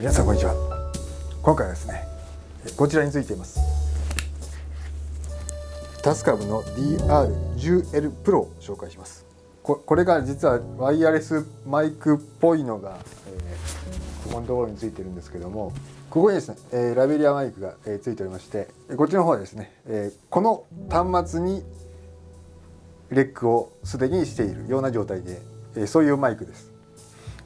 皆さんこんにちは。今回はですね、こちらについています。タスカムの DR10L Pro を紹介します。これが実はワイヤレスマイクっぽいのが、ここのところについてるんですけども、ここにですね、ラベリアマイクが、ついておりまして、こっちの方はですね、この端末にレックをすでにしているような状態で、そういうマイクです。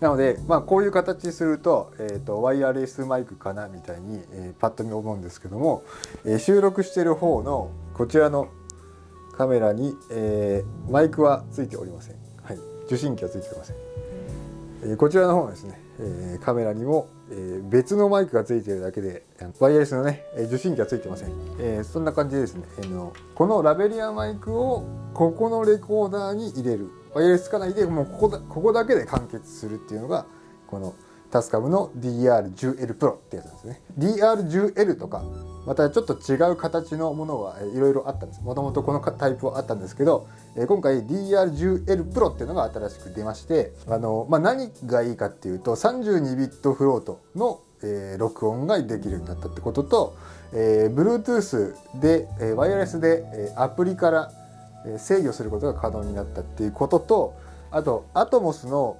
なので、こういう形にすると、ワイヤレスマイクかなみたいに、パッと見思うんですけども、収録している方のこちらのカメラに、マイクはついておりません。はい、受信機はついておりません。こちらの方のですね、カメラにも、別のマイクがついているだけでワイヤレスのね受信機はついてません。そんな感じでですね、このラベリアマイクをここのレコーダーに入れる、ワイヤレスつかないでもうここだけで完結するっていうのがこのタスカムの DR10L Pro ってやつなんですね。 DR10L とかまたちょっと違う形のものはいろいろあったんです。もともとこのタイプはあったんですけど、今回 DR10L Pro っていうのが新しく出まして、何がいいかっていうと32ビットフロートの、録音ができるようになったってことと、Bluetooth で、ワイヤレスで、アプリから制御することが可能になったっていうことと、あと Atmos の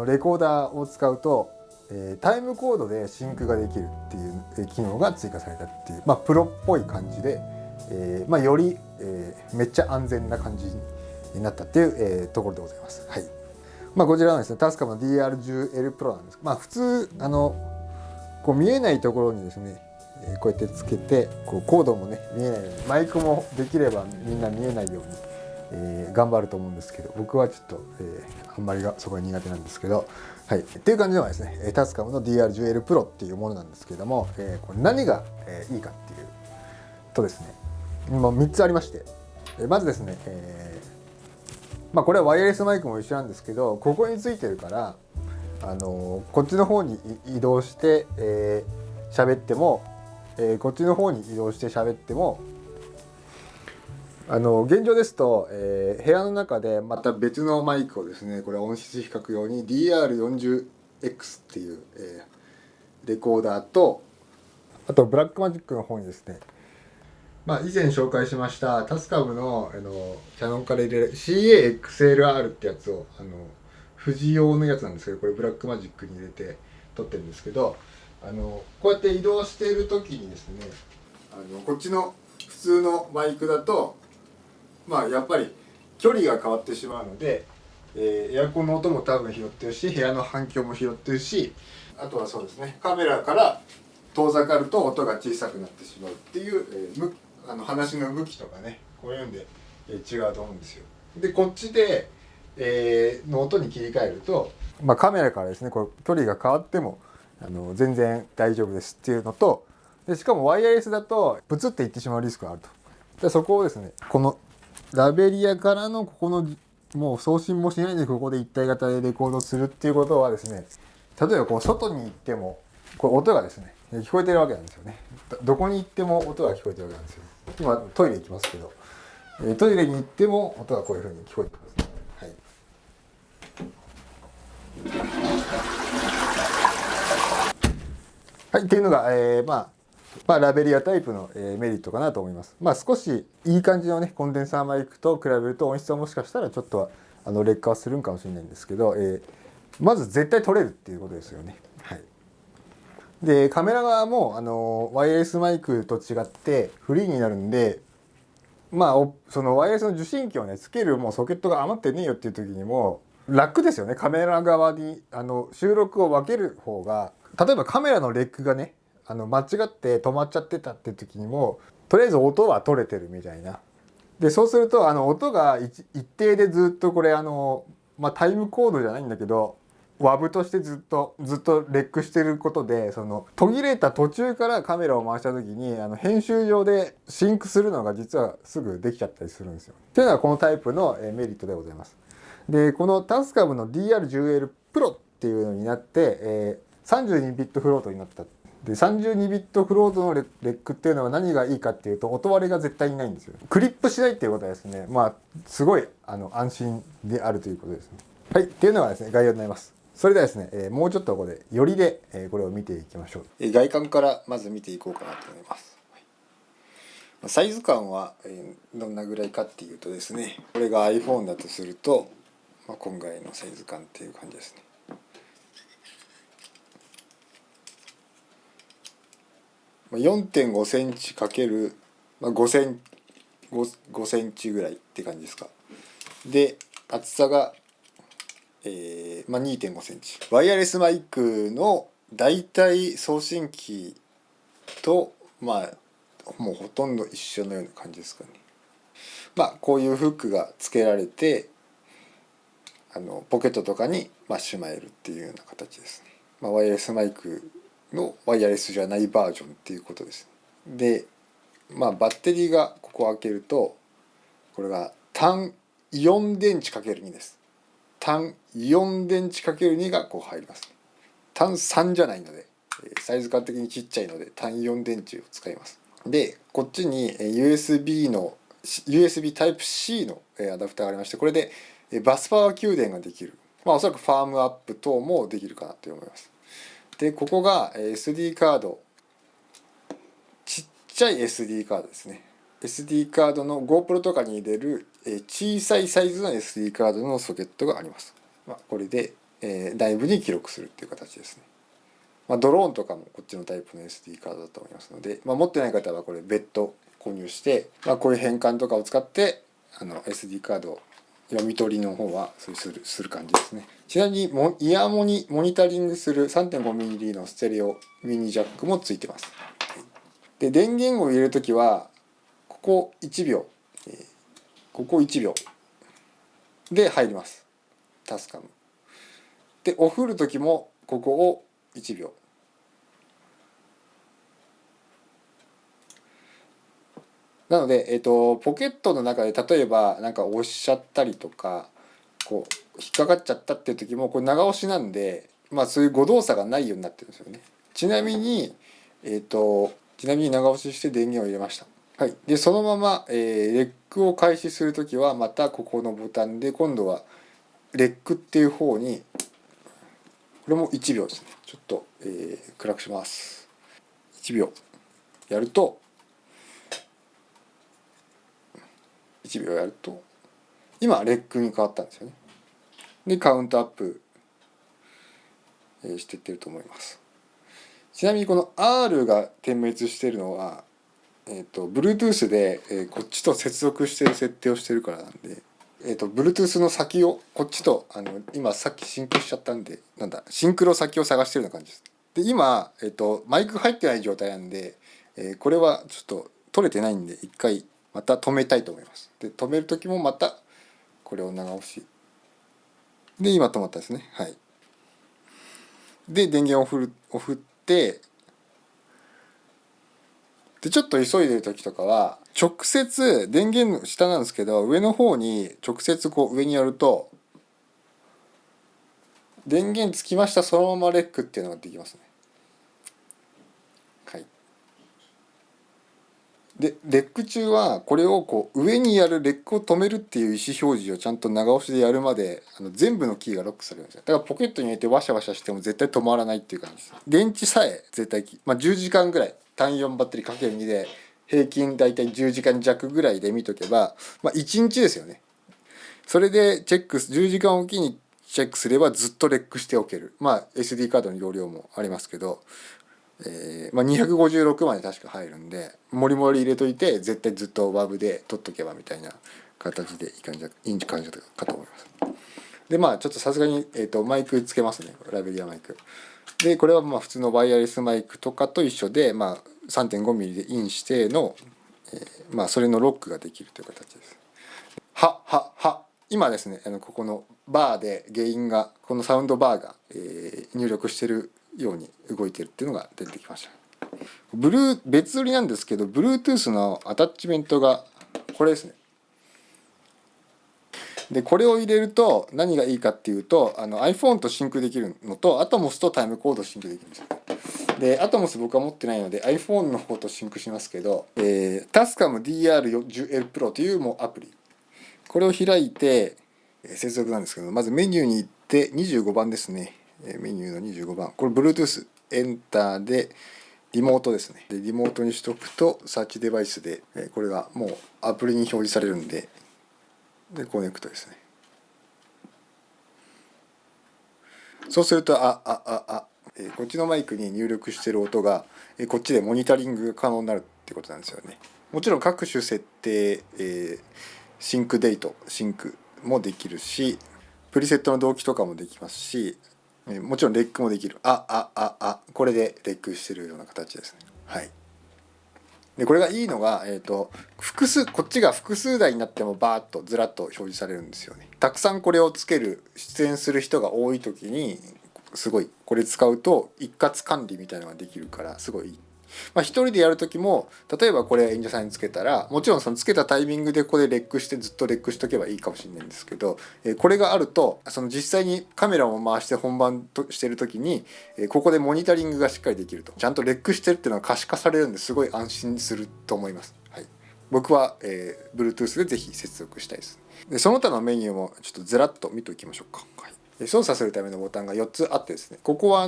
レコーダーを使うとタイムコードでシンクができるっていう機能が追加されたっていう、プロっぽい感じで、より、めっちゃ安全な感じになったっていう、ところでございます。はい。こちらはですね、タスカムの DR10L Pro なんです。普通こう見えないところにですね、こうやってつけてこうコードもね見えないように、マイクもできればみんな見えないように、頑張ると思うんですけど、僕はちょっと、あんまりそこが苦手なんですけど、はい、っていう感じではですね、タスカムの DR10L Pro っていうものなんですけども、これ何が、いいかっていうとですね、3つありまして、まずですね、これはワイヤレスマイクも一緒なんですけど、ここについてるからこっちの方に移動して喋っても、こっちの方に移動して喋っても現状ですと、部屋の中でまた別のマイクをですね、これ音質比較用に DR40X っていう、レコーダーと、あとブラックマジックの方にですね、以前紹介しましたタスカムのキャノンから入れる CAXLR ってやつを富士用のやつなんですけど、これブラックマジックに入れて撮ってるんですけど、こうやって移動している時にですね、こっちの普通のマイクだとやっぱり距離が変わってしまうので、エアコンの音も多分拾ってるし、部屋の反響も拾ってるし、あとはそうですね、カメラから遠ざかると音が小さくなってしまうっていう、話の向きとかね、こういうんで、違うと思うんですよ。でこっちで、の音に切り替えると、カメラからですねこう距離が変わっても全然大丈夫ですっていうのと、でしかもワイヤレスだとプツっていってしまうリスクがあると。でそこをですね、このラベリアからのここのもう送信もしないでここで一体型でレコードするっていうことはですね、例えばこう外に行ってもこれ音がですね聞こえてるわけなんですよね。どこに行っても音が聞こえてるわけなんですよ。今トイレ行きますけど、トイレに行っても音がこういう風に聞こえてますね。はい、っていうのが、ラベリアタイプの、メリットかなと思います。少しいい感じのねコンデンサーマイクと比べると音質はもしかしたらちょっとは劣化はするんかもしれないんですけど、まず絶対撮れるっていうことですよね。はい。でカメラ側もワイヤレスマイクと違ってフリーになるんで、そのワイヤレスの受信機をねつけるもうソケットが余ってねえよっていう時にも楽ですよね。カメラ側に収録を分ける方が、例えばカメラのレックがね間違って止まっちゃってたって時にもとりあえず音は取れてるみたいな。でそうすると音が一定でずっとこれタイムコードじゃないんだけどWAV としてずっとレックしてることで、その途切れた途中からカメラを回した時に編集上でシンクするのが実はすぐできちゃったりするんですよ。っていうのがこのタイプのメリットでございます。でこのタスカムの DR10L Pro っていうのになって、32ビットフロートになった。で32ビットフロートのレックっていうのは何がいいかっていうと、音割れが絶対にないんですよ。クリップしないっていうことはですね、すごい安心であるということですね。はい、っていうのがですね概要になります。それではですね、もうちょっとここでよりで、これを見ていきましょう。外観からまず見ていこうかなと思います。サイズ感はどんなぐらいかっていうとですね、これが iPhone だとすると、今回のサイズ感っていう感じですね。4.5 センチかける5センチぐらいって感じですか。で、厚さが、2.5 センチ。ワイヤレスマイクのだいたい送信機ともうほとんど一緒のような感じですかね。こういうフックが付けられてポケットとかにしまえるっていうような形ですね。ワイヤレスマイクのワイヤレスじゃないバージョンっていうことです。で、バッテリーがここを開けると、これが単イオン電池 ×2 です。単イオン電池 ×2 がこう入ります。単3じゃないので、サイズ感的にちっちゃいので単イオン電池を使います。で、こっちに USB Type-C のアダプターがありまして、これでバスパワー給電ができる。おそらくファームアップ等もできるかなと思います。で、ここが SD カード、ちっちゃい SD カードですね。SD カードの GoPro とかに入れる小さいサイズの SD カードのソケットがあります。これで内部に記録するっていう形ですね。ドローンとかもこっちのタイプの SD カードだと思いますので、持ってない方はこれ別途購入して、こういう変換とかを使ってSD カード読み取りの方はする感じですね。ちなみにイヤモニタリングする 3.5mm のステレオミニジャックもついてます。で、電源を入れるときはここ1秒、ここ1秒で入ります。タスカムで、オフるときもここを1秒。なので、ポケットの中で例えば押しちゃったりとか引っかかっちゃったっていう時もこれ長押しなんで、そういう誤動作がないようになってるんですよね。ちなみに長押しして電源を入れました。はい。で、そのまま、レックを開始する時はまたここのボタンで今度はレックっていう方に、これも1秒ですね。ちょっと、暗くします。1秒やると今レックに変わったんですよね。で、カウントアップしていってると思います。ちなみにこの R が点滅しているのは、Bluetooth で、こっちと接続している設定をしてるからなんで、Bluetooth の先をこっちと今さっきシンクしちゃったんで、シンクロ先を探してるような感じです。で、今、マイク入ってない状態なんで、これはちょっと取れてないんで一回また止めたいと思います。で、止める時もまたこれを長押しで、今止まったですね。はい。で、電源を振って、でちょっと急いでる時とかは直接電源の下なんですけど、上の方に直接上にやると電源つきました、そのままレックっていうのができますね。はい。でレック中はこれを上にやるレックを止めるっていう意思表示をちゃんと長押しでやるまで全部のキーがロックされるんですよ。だからポケットに入れてワシャワシャしても絶対止まらないっていう感じです。電池さえ絶対10時間ぐらい単4バッテリー ×2 で平均だいたい10時間弱ぐらいで見とけば、1日ですよね。それで10時間おきにチェックすればずっとレックしておける。SD カードの容量もありますけど、256まで確か入るんで、もりもり入れといて絶対ずっと WAV で取っとけばみたいな形でいい感じかと思います。で、ちょっとさすがに、マイクつけますね。ラベリアマイクで、これは普通のワイヤレスマイクとかと一緒で、3.5mm でインしての、それのロックができるという形です。今ですね、ここのバーでゲインが、このサウンドバーが、入力してるように動いてるっていうのが出てきました。別売りなんですけど、Bluetooth のアタッチメントがこれですね。で、これを入れると何がいいかっていうと、iPhone とシンクできるのと Atomos とタイムコードシンクできるんですよ。で、Atomos 僕は持ってないので iPhone の方とシンクしますけど、Tascam DR10L Pro というもうアプリ、これを開いて接続なんですけど、まずメニューに行って25番ですね。メニューの25番、これ Bluetooth エンターでリモートですね。でリモートにしとくとサーチデバイスでこれがもうアプリに表示されるんで、コネクトですね。そうするとこっちのマイクに入力してる音がこっちでモニタリングが可能になるってことなんですよね。もちろん各種設定、シンクデートシンクもできるし、プリセットの同期とかもできますし、もちろんレックもできる。これでレックしてるような形ですね。はい。でこれがいいのが、複数こっちが複数台になってもバーッとずらっと表示されるんですよね。たくさんこれをつける出演する人が多い時にすごいこれ使うと一括管理みたいなのができるからすごいいい。一人でやる時も例えばこれ演者さんにつけたらもちろんそのつけたタイミングでここでレックしてずっとレックしとけばいいかもしれないんですけど、これがあるとその実際にカメラを回して本番としてる時にここでモニタリングがしっかりできると、ちゃんとレックしてるっていうのが可視化されるんですごい安心すると思います。はい、僕は、Bluetooth でぜひ接続したいです。でその他のメニューもちょっとずらっと見ておきましょうか。はい、操作するためのボタンが4つあってですね、ここは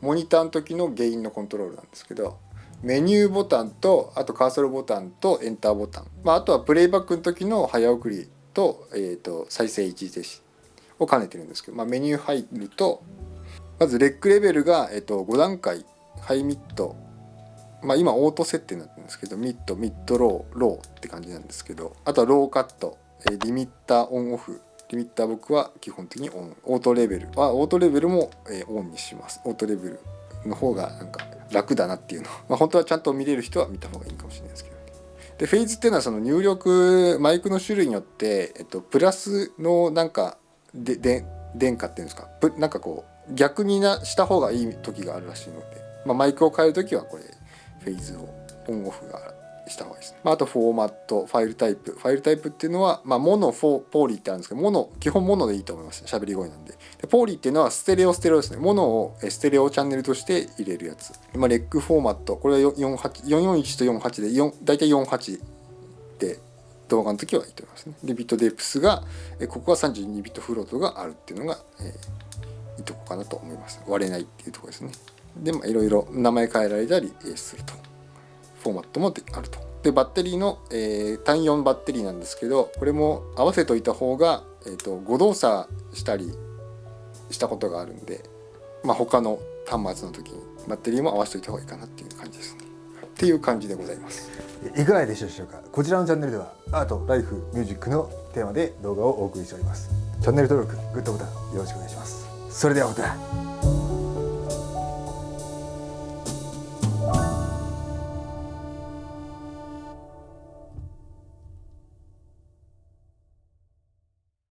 モニターの時のゲインのコントロールなんですけど、メニューボタンとあとカーソルボタンとエンターボタン、あとはプレイバックの時の早送りと、再生一時停止を兼ねてるんですけど、メニュー入るとまずレックレベルが、5段階、ハイミッド、今オート設定になってるんですけど、ミッドローって感じなんですけど、あとはローカット、リミッターオンオフ、リミッター僕は基本的にオン、オートレベルも、オンにします。オートレベルの方がなんか楽だなっていうの、本当はちゃんと見れる人は見た方がいいかもしれないですけど、でフェーズっていうのはその入力マイクの種類によって、プラスのなんか電荷っていうんですか、なんかこう逆にした方がいい時があるらしいので、マイクを変える時はこれフェーズをオンオフがした方がいいですね。あとフォーマット、ファイルタイプっていうのは、モノポーリーってあるんですけど、基本モノでいいと思います。喋り声なんで。ポーリーっていうのはステレオですね。モノをステレオチャンネルとして入れるやつ。レックフォーマット、これは441と48でだいたい48で動画の時はいいと思いますね。でビットデプスがここは32ビットフロートがあるっていうのが、いいとこかなと思います。割れないっていうところですね。でいろいろ名前変えられたりすると。フォーマットもあると。でバッテリーの、単4バッテリーなんですけど、これも合わせといた方が、誤動作したりしたことがあるんで、他の端末の時にバッテリーも合わせといた方がいいかなっていう感じですね。っていう感じでございます。いかがでしたでしょうか。こちらのチャンネルではアート、ライフ、ミュージックのテーマで動画をお送りしております。チャンネル登録、グッドボタンよろしくお願いします。それではまた。